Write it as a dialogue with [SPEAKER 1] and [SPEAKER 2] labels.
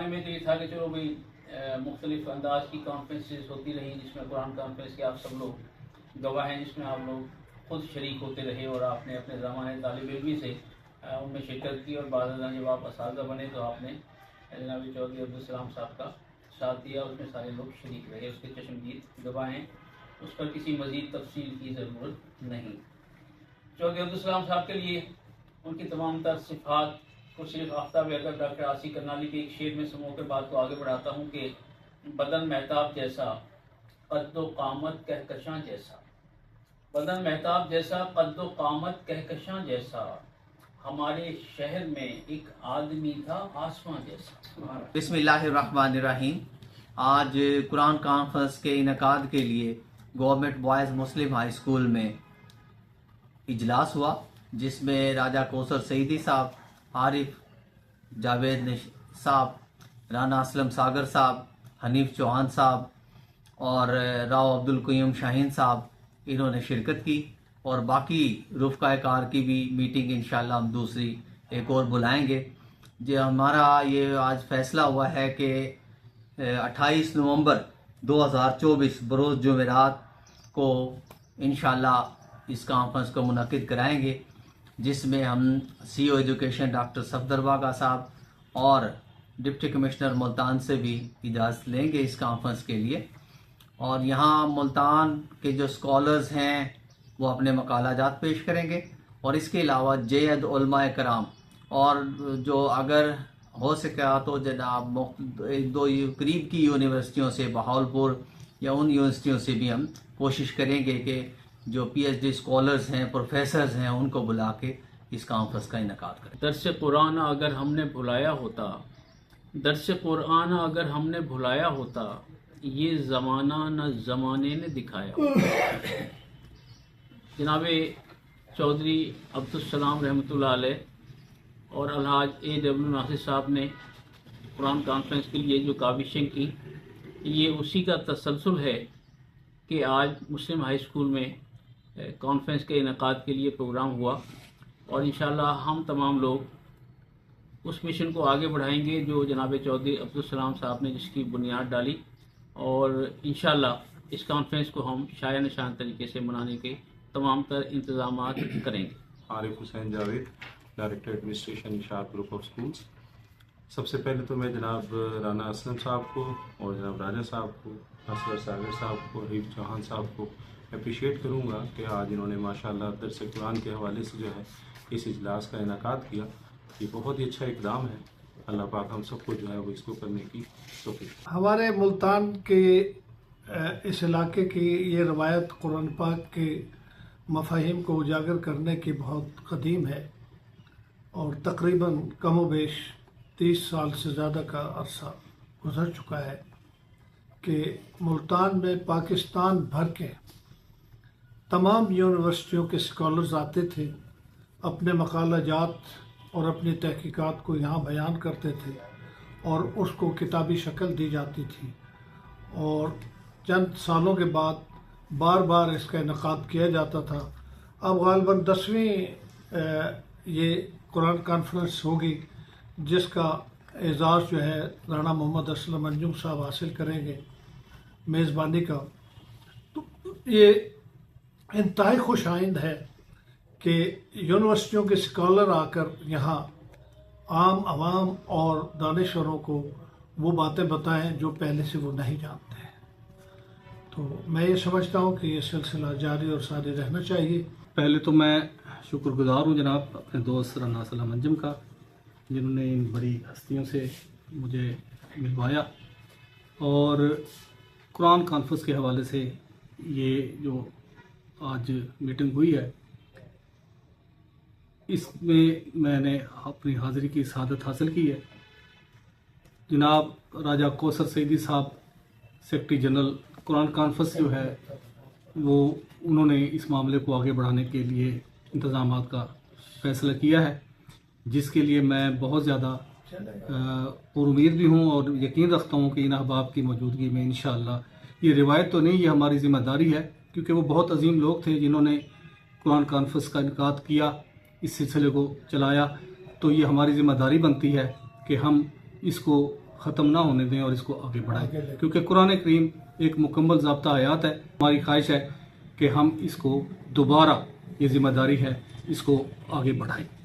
[SPEAKER 1] میں تو یہ تھا کہ چلو بھائی مختلف انداز کی کانفرنسز ہوتی رہی جس میں قرآن کانفرنس کے آپ سب لوگ گواہ ہیں، جس میں آپ لوگ خود شریک ہوتے رہے اور آپ نے اپنے زمانے طالب علمی سے ان میں شرکت کی، اور بعد ازاں جب آپ اساتذہ بنے تو آپ نے جناب چودھری عبدالسلام صاحب کا ساتھ دیا، اس میں سارے لوگ شریک رہے، اس کے چشمدید گواہ ہیں، اس پر کسی مزید تفصیل کی ضرورت نہیں۔ چودھری عبدالسلام صاحب کے لیے ان کی تمام تر صفات کو صرف آفتاب اگر ڈاکٹر عاصی کرنالی کے ایک شعر میں سمو کے بات کو آگے بڑھاتا ہوں کہ بدن مہتاب جیسا قد و قامت کہکشاں جیسا، بدن مہتاب جیسا قد و قامت کہکشاں جیسا، ہمارے شہر میں ایک آدمی تھا آسماں جیسا۔
[SPEAKER 2] بسم اللہ الرحمن الرحیم۔ آج قرآن کانفرنس کے انعقاد کے لیے گورنمنٹ بوائز مسلم ہائی اسکول میں اجلاس ہوا، جس میں راجہ کوثر سعیدی صاحب، عارف جاوید صاحب، رانا اسلم ساگر صاحب، حنیف چوہان صاحب اور راؤ عبدالقیوم شاہین صاحب انہوں نے شرکت کی، اور باقی رفقۂ کار کی بھی میٹنگ انشاءاللہ ہم دوسری ایک اور بلائیں گے۔ جو ہمارا یہ آج فیصلہ ہوا ہے کہ 28 نومبر 2024 بروز جمعرات کو انشاءاللہ اس کانفرنس کو منعقد کرائیں گے، جس میں ہم سی او ایجوکیشن ڈاکٹر صفدر واگا صاحب اور ڈپٹی کمشنر ملتان سے بھی اجازت لیں گے اس کانفرنس کے لیے، اور یہاں ملتان کے جو اسکالرز ہیں وہ اپنے مقالہ جات پیش کریں گے، اور اس کے علاوہ جید علماء کرام اور جو اگر ہو سکا تو جناب ایک دو قریب کی یونیورسٹیوں سے، بہاولپور یا ان یونیورسٹیوں سے بھی ہم کوشش کریں گے کہ جو پی ایچ ڈی اسکالرز ہیں، پروفیسرز ہیں، ان کو بلا کے اس کانفرنس کا انعقاد کریں۔
[SPEAKER 1] درس قرآن اگر ہم نے بھلایا ہوتا، درس قرآن اگر ہم نے بھلایا ہوتا، یہ زمانہ نہ زمانے نے دکھایا ہوتا۔ جناب چودھری عبدالسلام رحمۃ اللہ علیہ اور الحاج اے ڈبلیو ناصر صاحب نے قرآن کانفرنس کے لیے جو کاوشیں کی، یہ اسی کا تسلسل ہے کہ آج مسلم ہائی اسکول میں کانفرنس کے انعقاد کے لیے پروگرام ہوا، اور انشاءاللہ ہم تمام لوگ اس مشن کو آگے بڑھائیں گے جو جناب چودھری عبدالسلام صاحب نے جس کی بنیاد ڈالی، اور انشاءاللہ اس کانفرنس کو ہم شایع نشان طریقے سے منانے کے تمام تر انتظامات کریں گے۔
[SPEAKER 3] عارف حسین جاوید، ڈائریکٹر ایڈمنسٹریشن اشاعت گروپ آف اسکولس۔ سب سے پہلے تو میں جناب رانا اسلم صاحب کو اور جناب راجہ صاحب کو، اصغر ساگر صاحب کو، حنیف چوہان صاحب کو اپریشیٹ کروں گا کہ آج انہوں نے ماشاءاللہ درس قرآن کے حوالے سے جو ہے اس اجلاس کا انعقاد کیا۔ یہ بہت ہی اچھا اقدام ہے، اللہ پاک ہم سب کو جو ہے وہ اس کو کرنے کی توفیق۔
[SPEAKER 4] ہمارے ملتان کے اس علاقے کی یہ روایت قرآن پاک کے مفاہیم کو اجاگر کرنے کی بہت قدیم ہے، اور تقریباً کم و بیش 30 سال سے زیادہ کا عرصہ گزر چکا ہے کہ ملتان میں پاکستان بھر کے تمام یونیورسٹیوں کے اسکالرز آتے تھے، اپنے مقالہ جات اور اپنی تحقیقات کو یہاں بیان کرتے تھے، اور اس کو کتابی شکل دی جاتی تھی، اور چند سالوں کے بعد بار بار اس کا انعقاد کیا جاتا تھا۔ اب غالباً 10ویں یہ قرآن کانفرنس ہوگی، جس کا اعزاز جو ہے رانا محمد اسلم انجم صاحب حاصل کریں گے میزبانی کا۔ تو یہ انتہائی خوش آئند ہے کہ یونیورسٹیوں کے اسکالر آ کر یہاں عام عوام اور دانشوروں کو وہ باتیں بتائیں جو پہلے سے وہ نہیں جانتے ہیں۔ تو میں یہ سمجھتا ہوں کہ یہ سلسلہ جاری اور ساری رہنا چاہیے۔
[SPEAKER 5] پہلے تو میں شکر گزار ہوں جناب اپنے دوست رانا اسلم انجم کا، جنہوں نے ان بڑی ہستیوں سے مجھے ملوایا، اور قرآن کانفرنس کے حوالے سے یہ جو آج میٹنگ ہوئی ہے، اس میں میں نے اپنی حاضری کی سعادت حاصل کی ہے۔ جناب راجہ کوثر سعیدی صاحب سیکرٹری جنرل قرآن کانفرنس جو ہے وہ انہوں نے اس معاملے کو آگے بڑھانے کے لیے انتظامات کا فیصلہ کیا ہے، جس کے لیے میں بہت زیادہ پر امید بھی ہوں اور یقین رکھتا ہوں کہ ان احباب کی موجودگی میں انشاءاللہ، یہ روایت تو نہیں، یہ ہماری ذمہ داری ہے، کیونکہ وہ بہت عظیم لوگ تھے جنہوں نے قرآن کانفرنس کا انعقاد کیا، اس سلسلے کو چلایا، تو یہ ہماری ذمہ داری بنتی ہے کہ ہم اس کو ختم نہ ہونے دیں اور اس کو آگے بڑھائیں، کیونکہ قرآن کریم ایک مکمل ضابطہ حیات ہے۔ ہماری خواہش ہے کہ ہم اس کو دوبارہ، یہ ذمہ داری ہے، اس کو آگے بڑھائیں۔